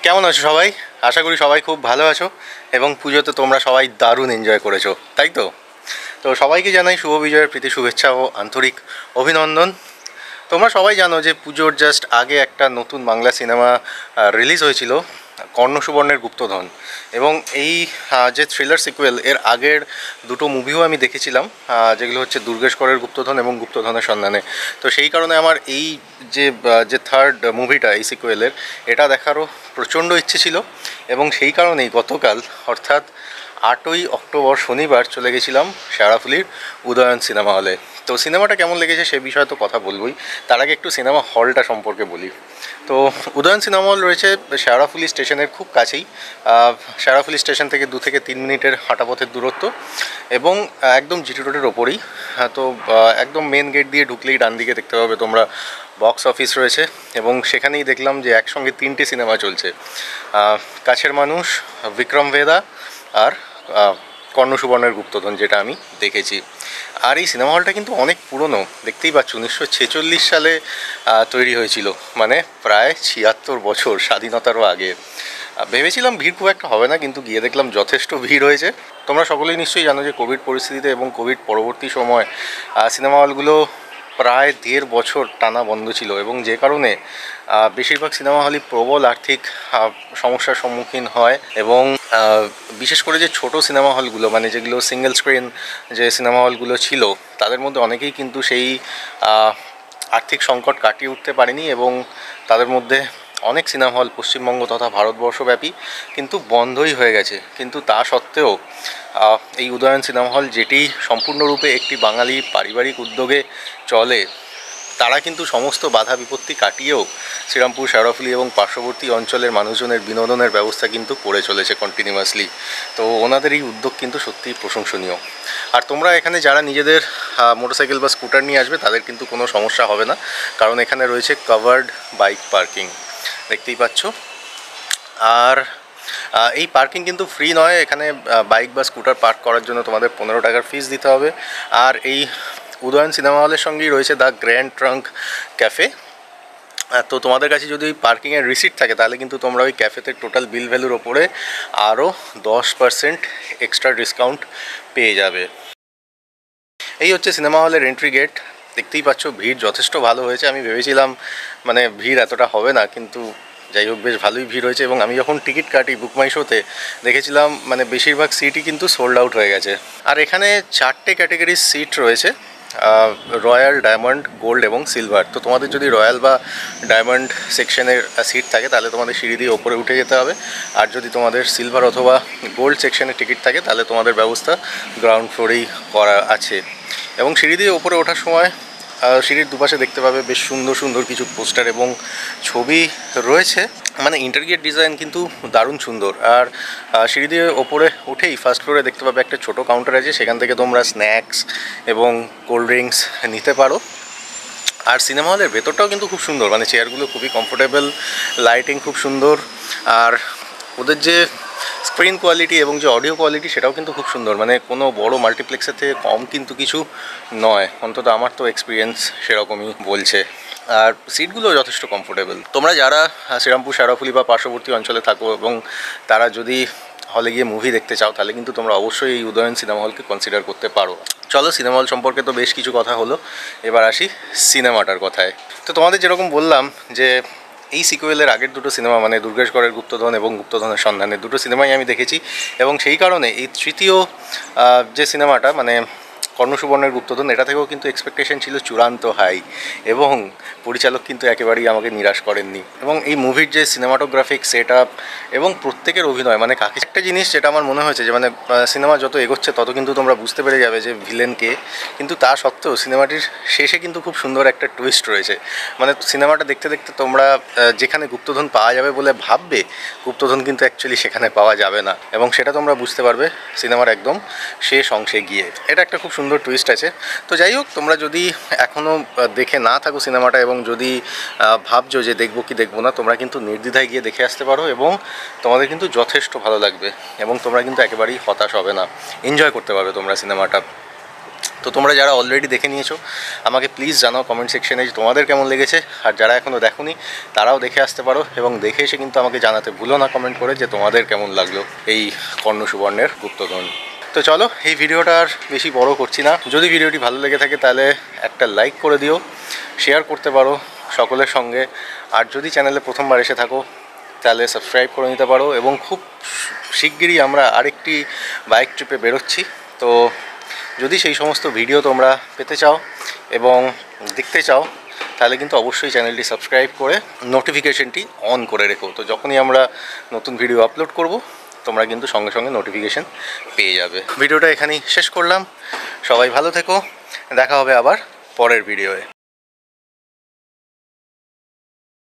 কেমন আছো সবাই? আশা করি সবাই খুব ভালো আছো এবং পুজোতে তোমরা সবাই দারুণ এনজয় করেছো, তাই তো? তো সবাইকে জানাই শুভ বিজয়ের প্রীতি শুভেচ্ছা ও আন্তরিক অভিনন্দন। তোমরা সবাই জানো যে পুজোর জাস্ট আগে একটা নতুন বাংলা সিনেমা রিলিজ হয়েছিল, কর্ণ সুবর্ণের গুপ্তধন। এবং এই যে থ্রিলার সিকুয়েল, এর আগের দুটো মুভিও আমি দেখেছিলাম, যেগুলো হচ্ছে দুর্গেশকরের গুপ্তধন এবং গুপ্তধনের সন্ধানে। তো সেই কারণে আমার এই যে থার্ড মুভিটা এই সিকুয়েলের, এটা দেখারও প্রচণ্ড ইচ্ছে ছিল। এবং সেই কারণেই গতকাল অর্থাৎ 8ই অক্টোবর শনিবার চলে গেছিলাম শেওড়াফুলির উদয়ন সিনেমা হলে। তো সিনেমাটা কেমন লেগেছে সে বিষয়ে তো কথা বলবোই, তার আগে একটু সিনেমা হলটা সম্পর্কে বলি। তো উদয়ন সিনেমা হল রয়েছে শেওড়াফুলি স্টেশনের খুব কাছেই। শেওড়াফুলি স্টেশন থেকে 2 থেকে 3 মিনিটের হাঁটা পথের দূরত্ব এবং একদম জিটি রোডের ওপরেই। তো একদম মেন গেট দিয়ে ঢুকলেই ডান দিকে দেখতে পাবে তোমরা বক্স অফিস রয়েছে এবং সেখানেই দেখলাম যে একসঙ্গে 3টে সিনেমা চলছে, কাছের মানুষ, বিক্রম ভেদা আর কর্ণ সুবর্ণের গুপ্তধন, যেটা আমি দেখেছি। আর এই সিনেমা হলটা কিন্তু অনেক পুরনো, দেখতেই পাচ্ছ 1946 সালে তৈরি হয়েছিল, মানে প্রায় 76 বছর, স্বাধীনতারও আগে। ভেবেছিলাম ভিড় খুব একটা হবে না, কিন্তু গিয়ে দেখলাম যথেষ্ট ভিড় হয়েছে। তোমরা সকলেই নিশ্চয়ই জানো যে কোভিড পরিস্থিতিতে এবং কোভিড পরবর্তী সময় সিনেমা হলগুলো প্রায় 1.5 বছর টানা বন্ধ ছিল এবং যে কারণে বেশিরভাগ সিনেমা হলই প্রবল আর্থিক সমস্যার সম্মুখীন হয়। এবং বিশেষ করে যে ছোট সিনেমা হলগুলো, মানে যেগুলো সিঙ্গেল স্ক্রিন যে সিনেমা হলগুলো ছিল, তাদের মধ্যে অনেকেই কিন্তু সেই আর্থিক সংকট কাটিয়ে উঠতে পারেনি এবং তাদের মধ্যে অনেক সিনেমা হল পশ্চিমবঙ্গ তথা ভারতবর্ষব্যাপী কিন্তু বন্ধই হয়ে গেছে। কিন্তু তা সত্ত্বেও এই উদয়ন সিনেমা হল, যেটি সম্পূর্ণরূপে একটি বাঙালি পারিবারিক উদ্যোগে চলে, তারা কিন্তু সমস্ত বাধা বিপত্তি কাটিয়েও শ্রীরামপুর, শেওড়াফুলি এবং পার্শ্ববর্তী অঞ্চলের মানুষজনের বিনোদনের ব্যবস্থা কিন্তু করে চলেছে কন্টিনিউয়াসলি। তো ওনাদের এই উদ্যোগ কিন্তু সত্যিই প্রশংসনীয়। আর তোমরা এখানে যারা নিজেদের মোটরসাইকেল বা স্কুটার নিয়ে আসবে, তাদের কিন্তু কোনো সমস্যা হবে না, কারণ এখানে রয়েছে কভার্ড বাইক পার্কিং, দেখতেই পাচ্ছ। আর এই পার্কিং কিন্তু ফ্রি নয়, এখানে বাইক বা স্কুটার পার্ক করার জন্য তোমাদের 15 টাকার ফিস দিতে হবে। আর এই উদয়ন সিনেমা হলের সঙ্গেই রয়েছে দ্য গ্র্যান্ড ট্রাঙ্ক ক্যাফে। তো তোমাদের কাছে যদি ওই পার্কিংয়ের রিসিট থাকে, তাহলে কিন্তু তোমরা ওই ক্যাফেতে টোটাল বিল ভ্যালুর ওপরে আরও 10% এক্সট্রা ডিসকাউন্ট পেয়ে যাবে। এই হচ্ছে সিনেমা হলের এন্ট্রি গেট। দেখতেই পাচ্ছ ভিড় যথেষ্ট ভালো হয়েছে। আমি ভেবেছিলাম মানে ভিড় এতটা হবে না, কিন্তু যাই হোক বেশ ভালোই ভিড় হয়েছে। এবং আমি যখন টিকিট কাটি বুক মাই শোতে, দেখেছিলাম মানে বেশিরভাগ সিটই কিন্তু সোল্ড আউট হয়ে গেছে। আর এখানে 4টে ক্যাটাগরির সিট রয়েছে, রয়্যাল, ডায়মন্ড, গোল্ড এবং সিলভার। তো তোমাদের যদি রয়্যাল বা ডায়মন্ড সেকশনের সিট থাকে, তাহলে তোমাদের সিঁড়ি দিয়ে ওপরে উঠে যেতে হবে। আর যদি তোমাদের সিলভার অথবা গোল্ড সেকশনের টিকিট থাকে, তাহলে তোমাদের ব্যবস্থা গ্রাউন্ড ফ্লোরেই করা আছে। এবং সিঁড়ি দিয়ে ওপরে ওঠার সময় সিঁড়ির দুপাশে দেখতে পাবে বেশ সুন্দর সুন্দর কিছু পোস্টার এবং ছবি রয়েছে, মানে ইন্টারগেট ডিজাইন কিন্তু দারুণ সুন্দর। আর সিঁড়ি দিয়ে ওপরে উঠেই ফার্স্ট ফ্লোরে দেখতে পাবে একটা ছোটো কাউন্টার আছে, সেখান থেকে তোমরা স্ন্যাক্স এবং কোল্ড ড্রিঙ্কস নিতে পারো। আর সিনেমা হলের ভেতরটাও কিন্তু খুব সুন্দর, মানে চেয়ারগুলো খুবই কমফোর্টেবল, লাইটিং খুব সুন্দর। আর ওদের যে স্ক্রিন কোয়ালিটি এবং যে অডিও কোয়ালিটি, সেটাও কিন্তু খুব সুন্দর, মানে কোনো বড় মাল্টিপ্লেক্সের থেকে কম কিন্তু কিছু নয়, অন্তত আমার তো এক্সপিরিয়েন্স সেরকমই বলছে। আর সিটগুলো যথেষ্ট কমফোর্টেবল। তোমরা যারা শ্রীরামপুর, শেওড়াফুলি বা পার্শ্ববর্তী অঞ্চলে থাকো এবং তারা যদি হলে গিয়ে মুভি দেখতে চাও, তাহলে কিন্তু তোমরা অবশ্যই এই উদয়ন সিনেমা হলকে কনসিডার করতে পারো। চলো, সিনেমা হল সম্পর্কে তো বেশ কিছু কথা হলো, এবার আসি সিনেমাটার কথায়। তো তোমাদের যেরকম বললাম যে এই সিকুয়েলের আগের দুটো সিনেমা, মানে দুর্গেশকরের গুপ্তধন এবং গুপ্তধনের সন্ধানে, দুটো সিনেমাই আমি দেখেছি। এবং সেই কারণে এই তৃতীয় যে সিনেমাটা, মানে কর্ণ সুবর্ণের গুপ্তধন, এটা থেকেও কিন্তু এক্সপেকটেশন ছিল চূড়ান্ত হাই। এবং পরিচালক কিন্তু একেবারেই আমাকে নিরাশ করেননি। এবং এই মুভির যে সিনেমাটোগ্রাফিক সেট আপ এবং প্রত্যেকের অভিনয়, মানে কাকে একটা জিনিস যেটা আমার মনে হয়েছে যে মানে সিনেমা যত এগোচ্ছে তত কিন্তু তোমরা বুঝতে পেরে যাবে যে ভিলেন কে। কিন্তু তা সত্ত্বেও সিনেমাটির শেষে কিন্তু খুব সুন্দর একটা টুইস্ট রয়েছে। মানে সিনেমাটা দেখতে দেখতে তোমরা যেখানে গুপ্তধন পাওয়া যাবে বলে ভাববে, গুপ্তধন কিন্তু অ্যাকচুয়ালি সেখানে পাওয়া যাবে না, এবং সেটা তোমরা বুঝতে পারবে সিনেমার একদম শেষ অংশে গিয়ে। এটা একটা খুব সুন্দর টুইস্ট আছে। তো যাই হোক, তোমরা যদি এখনও দেখে না থাকো সিনেমাটা এবং যদি ভাবছো যে দেখবো কি দেখবো না, তোমরা কিন্তু নির্দ্বিধায় গিয়ে দেখে আসতে পারো এবং তোমাদের কিন্তু যথেষ্ট ভালো লাগবে এবং তোমরা কিন্তু একেবারেই হতাশ হবে না, এনজয় করতে পারবে তোমরা সিনেমাটা। তো তোমরা যারা অলরেডি দেখে নিয়েছো আমাকে প্লিজ জানাও কমেন্ট সেকশনে যে তোমাদের কেমন লেগেছে, আর যারা এখনও দেখোনি তারাও দেখে আসতে পারো এবং দেখে এসে কিন্তু আমাকে জানাতে ভুলো না কমেন্ট করে যে তোমাদের কেমন লাগলো এই কর্ণ সুবর্ণের গুপ্তধন। তো চলো এই ভিডিওটা আর বেশি বড় করছি না। যদি ভিডিওটি ভালো লেগে থাকে তাহলে একটা লাইক করে দিও, শেয়ার করতে পারো সকলের সঙ্গে, আর যদি চ্যানেলে প্রথমবার এসে থাকো তাহলে সাবস্ক্রাইব করে নিতে পারো। এবং খুব শিগগিরই আমরা আরেকটি বাইক ট্রিপে বেরোচ্ছি, তো যদি সেই সমস্ত ভিডিও তোমরা পেতে চাও এবং দেখতে চাও তাহলে কিন্তু অবশ্যই চ্যানেলটি সাবস্ক্রাইব করে নোটিফিকেশনটি অন করে রেখো। তো যখনই আমরা নতুন ভিডিও আপলোড করব তোমরা কিন্তু সঙ্গে সঙ্গে নোটিফিকেশন পেয়ে যাবে। ভিডিওটা এখানেই শেষ করলাম, সবাই ভালো থেকো, দেখা হবে আবার পরের ভিডিওয়ে।